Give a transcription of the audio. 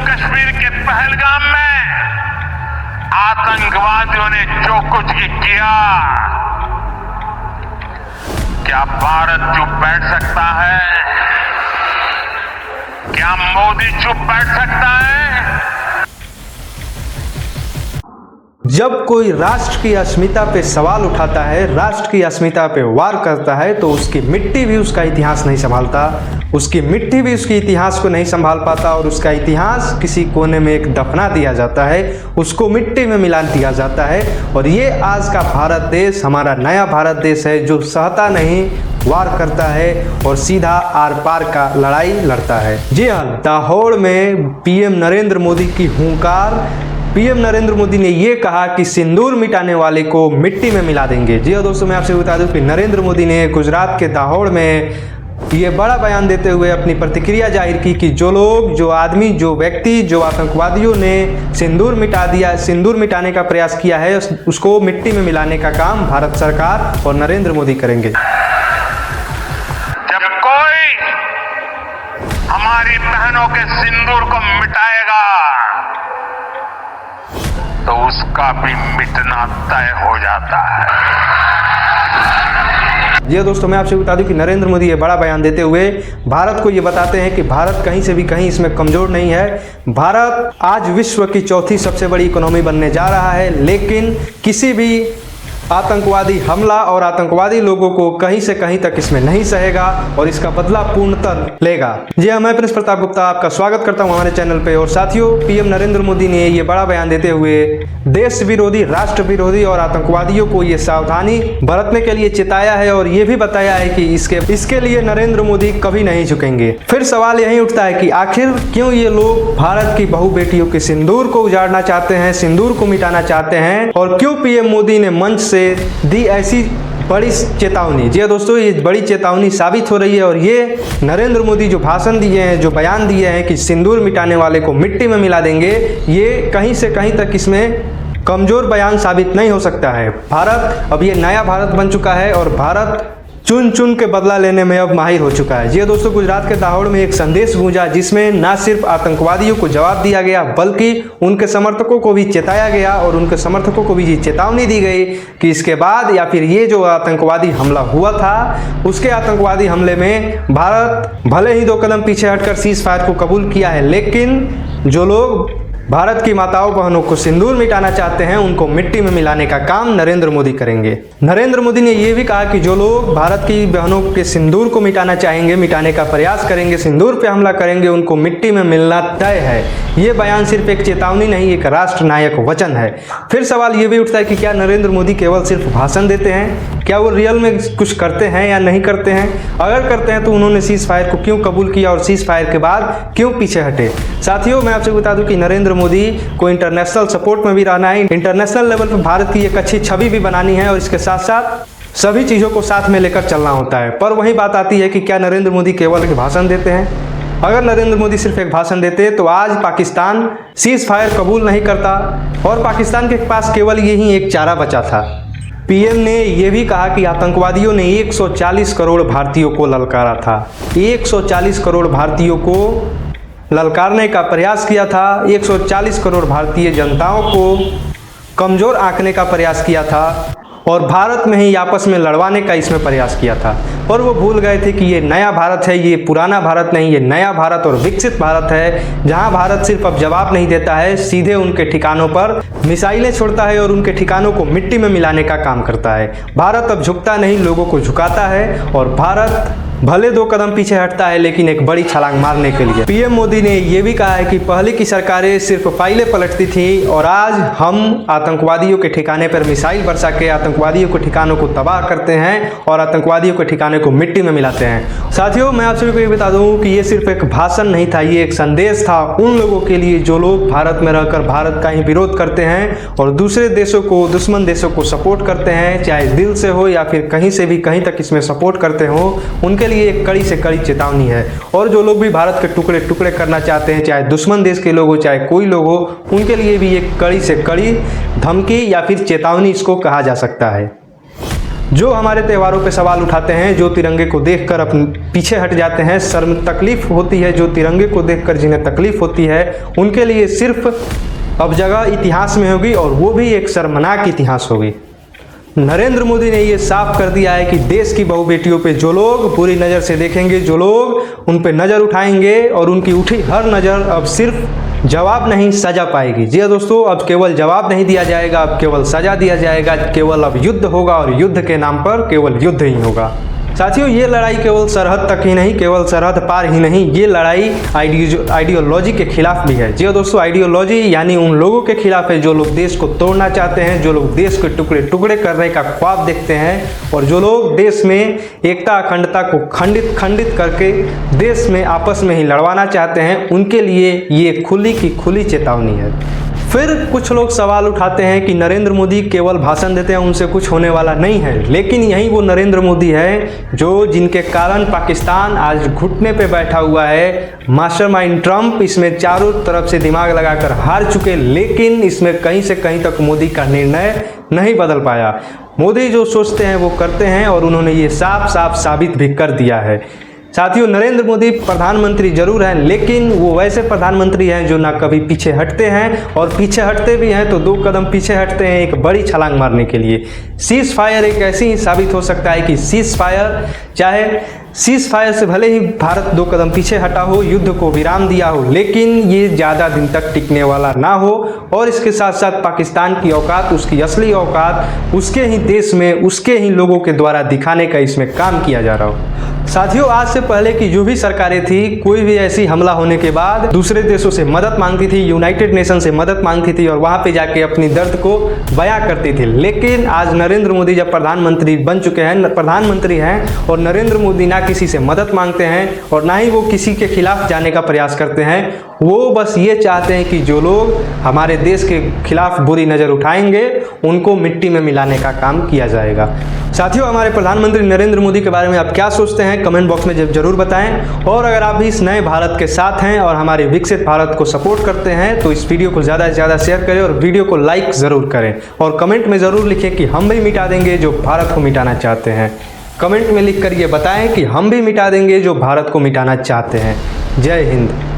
कश्मीर के पहलगाम में आतंकवादियों ने जो कुछ किया, क्या भारत चुप बैठ सकता है? क्या मोदी चुप बैठ सकता है? जब कोई राष्ट्र की अस्मिता पे सवाल उठाता है, राष्ट्र की अस्मिता पे वार करता है, तो उसकी मिट्टी भी उसका इतिहास नहीं संभालता, उसकी मिट्टी भी उसके इतिहास को नहीं संभाल पाता और उसका इतिहास किसी कोने में एक दफना दिया जाता है, उसको मिट्टी में मिला दिया जाता है। और ये आज का भारत देश हमारा नया भारत देश है, जो सहता नहीं, वार करता है और सीधा आर पार का लड़ाई लड़ता है। जी हाँ, दाहोद में पीएम नरेंद्र मोदी की हुंकार। पीएम नरेंद्र मोदी ने ये कहा कि सिंदूर मिटाने वाले को मिट्टी में मिला देंगे। जी हाँ दोस्तों, मैं आपसे बता दूं कि नरेंद्र मोदी ने गुजरात के दाहोद में ये बड़ा बयान देते हुए अपनी प्रतिक्रिया जाहिर की कि जो लोग, जो आदमी, जो व्यक्ति, जो आतंकवादियों ने सिंदूर मिटा दिया, सिंदूर मिटाने का प्रयास किया है, उसको मिट्टी में मिलाने का काम भारत सरकार और नरेंद्र मोदी करेंगे। जब कोई हमारी बहनों के सिंदूर को मिटाएगा तो उसका भी मिटना तय हो जाता है। जी दोस्तों, मैं आपसे बता दूं कि नरेंद्र मोदी ये बड़ा बयान देते हुए भारत को ये बताते हैं कि भारत कहीं से भी कहीं इसमें कमजोर नहीं है। भारत आज विश्व की चौथी सबसे बड़ी इकोनॉमी बनने जा रहा है, लेकिन किसी भी आतंकवादी हमला और आतंकवादी लोगों को कहीं से कहीं तक इसमें नहीं सहेगा और इसका बदला पूर्णतः लेगा। जी हाँ, मैं प्रिंस प्रताप गुप्ता आपका स्वागत करता हूं हमारे चैनल पे। और साथियों, पीएम नरेंद्र मोदी ने ये बड़ा बयान देते हुए देश विरोधी, राष्ट्र विरोधी और आतंकवादियों को ये सावधानी बरतने के लिए चिताया है और ये भी बताया है कि इसके लिए नरेंद्र मोदी कभी नहीं झुकेंगे। फिर सवाल यही उठता है कि आखिर क्यों ये लोग भारत की बहु बेटियों के सिंदूर को उजाड़ना चाहते हैं, सिंदूर को मिटाना चाहते हैं, और क्यों पीएम मोदी ने मंच से दी ऐसी बड़ी चेतावनी। जी दोस्तों, ये बड़ी चेतावनी साबित हो रही है और ये नरेंद्र मोदी जो भाषण दिए हैं, जो बयान दिए हैं कि सिंदूर मिटाने वाले को मिट्टी में मिला देंगे, ये कहीं से कहीं तक इसमें कमजोर बयान साबित नहीं हो सकता है। भारत अब ये नया भारत बन चुका है और भारत चुन चुन के बदला लेने में अब माहिर हो चुका है। जी दोस्तों, गुजरात के दाहोद में एक संदेश गूंजा जिसमें न सिर्फ आतंकवादियों को जवाब दिया गया, बल्कि उनके समर्थकों को भी चेताया गया और उनके समर्थकों को भी चेतावनी दी गई कि इसके बाद या फिर ये जो आतंकवादी हमला हुआ था, उसके आतंकवादी हमले में भारत भले ही 2 कदम पीछे हटकर सीज फायर को कबूल किया है, लेकिन जो लोग भारत की माताओं बहनों को सिंदूर मिटाना चाहते हैं, उनको मिट्टी में मिलाने का काम नरेंद्र मोदी करेंगे। नरेंद्र मोदी ने यह भी कहा कि जो लोग भारत की बहनों के सिंदूर को मिटाना चाहेंगे, मिटाने का प्रयास करेंगे, सिंदूर पे हमला करेंगे, उनको मिट्टी में मिलना तय है। ये बयान सिर्फ एक चेतावनी नहीं, एक राष्ट्र नायक वचन है। फिर सवाल ये भी उठता है कि क्या नरेंद्र मोदी केवल सिर्फ भाषण देते हैं? क्या वो रियल में कुछ करते हैं या नहीं करते हैं? अगर करते हैं तो उन्होंने सीज फायर को क्यों कबूल किया और सीज फायर के बाद क्यों पीछे हटे? साथियों, मैं आपसे बता दूं कि नरेंद्र मोदी को इंटरनेशनल सपोर्ट में भी रहना है, इंटरनेशनल लेवल पर भारत की एक अच्छी छवि भी बनानी है और इसके साथ साथ सभी चीज़ों को साथ में लेकर चलना होता है। पर वही बात आती है कि क्या नरेंद्र मोदी केवल एक भाषण देते हैं? अगर नरेंद्र मोदी सिर्फ एक भाषण देते तो आज पाकिस्तान सीज फायर कबूल नहीं करता और पाकिस्तान के पास केवल यही एक चारा बचा था। पीएम ने यह भी कहा कि आतंकवादियों ने 140 करोड़ भारतीयों को ललकारा था, 140 करोड़ भारतीयों को ललकारने का प्रयास किया था, 140 करोड़ भारतीय जनताओं को कमज़ोर आंकने का प्रयास किया था और भारत में ही आपस में लड़वाने का इसमें प्रयास किया था। और वो भूल गए थे कि ये नया भारत है, ये पुराना भारत नहीं, ये नया भारत और विकसित भारत है, जहां भारत सिर्फ अब जवाब नहीं देता है, सीधे उनके ठिकानों पर मिसाइलें छोड़ता है और उनके ठिकानों को मिट्टी में मिलाने का काम करता है। भारत अब झुकता नहीं, लोगों को झुकाता है और भारत भले 2 कदम पीछे हटता है, लेकिन एक बड़ी छलांग मारने के लिए। पीएम मोदी ने यह भी कहा है कि पहले की सरकारें सिर्फ फाइलें पलटती थी और आज हम आतंकवादियों के ठिकाने पर मिसाइल बरसा के आतंकवादियों के ठिकानों को तबाह करते हैं और आतंकवादियों के ठिकाने को मिट्टी में मिलाते हैं। साथियों, मैं आप सभी को ये बता दूं कि ये सिर्फ एक भाषण नहीं था, ये एक संदेश था उन लोगों के लिए जो लोग भारत में रहकर भारत का ही विरोध करते हैं और दूसरे देशों को, दुश्मन देशों को सपोर्ट करते हैं, चाहे दिल से हो या फिर कहीं से भी कहीं तक इसमें सपोर्ट करते हो, उनके लिए एक कड़ी से कड़ी चेतावनी है। और जो लोग भी भारत के टुकड़े टुकड़े करना चाहते हैं, चाहे दुश्मन देश के लोग हो चाहे कोई लोग हो, उनके लिए भी एक कड़ी से कड़ी धमकी या फिर चेतावनी इसको कहा जा सकता है। जो हमारे त्योहारों पे सवाल उठाते हैं, जो तिरंगे को देखकर अपने पीछे हट जाते हैं, शर्म तकलीफ होती है, जो तिरंगे को देखकर जिन्हें तकलीफ होती है, उनके लिए सिर्फ अब जगह इतिहास में होगी और वो भी एक शर्मनाक इतिहास होगी। नरेंद्र मोदी ने ये साफ कर दिया है कि देश की बहू बेटियों पे जो लोग बुरी नज़र से देखेंगे, जो लोग उन पे नज़र उठाएंगे और उनकी उठी हर नज़र अब सिर्फ जवाब नहीं सजा पाएगी। जी हाँ दोस्तों, अब केवल जवाब नहीं दिया जाएगा, अब केवल सजा दिया जाएगा। केवल अब युद्ध होगा और युद्ध के नाम पर केवल युद्ध ही होगा। साथियों, ये लड़ाई केवल सरहद तक ही नहीं, केवल सरहद पार ही नहीं, ये लड़ाई आइडियोलॉजी के खिलाफ भी है। जी हाँ दोस्तों, आइडियोलॉजी यानी उन लोगों के खिलाफ है जो लोग देश को तोड़ना चाहते हैं, जो लोग देश के टुकड़े टुकड़े करने का ख्वाब देखते हैं और जो लोग देश में एकता अखंडता को खंडित करके देश में आपस में ही लड़वाना चाहते हैं, उनके लिए ये खुली की खुली चेतावनी है। फिर कुछ लोग सवाल उठाते हैं कि नरेंद्र मोदी केवल भाषण देते हैं, उनसे कुछ होने वाला नहीं है। लेकिन यही वो नरेंद्र मोदी है जो जिनके कारण पाकिस्तान आज घुटने पे बैठा हुआ है। मास्टरमाइंड ट्रंप इसमें चारों तरफ से दिमाग लगाकर हार चुके, लेकिन इसमें कहीं से कहीं तक मोदी का निर्णय नहीं बदल पाया। मोदी जो सोचते हैं वो करते हैं और उन्होंने ये साफ साफ साबित भी कर दिया है। साथियों, नरेंद्र मोदी प्रधानमंत्री जरूर हैं, लेकिन वो वैसे प्रधानमंत्री हैं जो ना कभी पीछे हटते हैं और पीछे हटते भी हैं तो 2 कदम पीछे हटते हैं एक बड़ी छलांग मारने के लिए। सीज फायर एक ऐसी ही साबित हो सकता है कि सीज फायर से भले ही भारत 2 कदम पीछे हटा हो, युद्ध को विराम दिया हो, लेकिन ये ज़्यादा दिन तक टिकने वाला ना हो और इसके साथ साथ पाकिस्तान की औकात, उसकी असली औकात उसके ही देश में, उसके ही लोगों के द्वारा दिखाने का इसमें काम किया जा रहा हो। साथियों, आज से पहले की जो भी सरकारें थी, कोई भी ऐसी हमला होने के बाद दूसरे देशों से मदद मांगती थी, यूनाइटेड नेशन से मदद मांगती थी और वहाँ पे जाके अपनी दर्द को बयां करती थी। लेकिन आज नरेंद्र मोदी जब प्रधानमंत्री बन चुके हैं, प्रधानमंत्री हैं और नरेंद्र मोदी ना किसी से मदद मांगते हैं और ना ही वो किसी के खिलाफ जाने का प्रयास करते हैं। वो बस ये चाहते हैं कि जो लोग हमारे देश के खिलाफ बुरी नज़र उठाएंगे उनको मिट्टी में मिलाने का काम किया जाएगा। साथियों, हमारे प्रधानमंत्री नरेंद्र मोदी के बारे में आप क्या सोचते हैं, कमेंट बॉक्स में जरूर बताएं। और अगर आप भी इस नए भारत के साथ हैं और हमारे विकसित भारत को सपोर्ट करते हैं तो इस वीडियो को ज़्यादा से ज़्यादा शेयर करें और वीडियो को लाइक ज़रूर करें और कमेंट में ज़रूर लिखें कि हम भी मिटा देंगे जो भारत को मिटाना चाहते हैं। कमेंट में लिख कर ये बताएं कि हम भी मिटा देंगे जो भारत को मिटाना चाहते हैं। जय हिंद।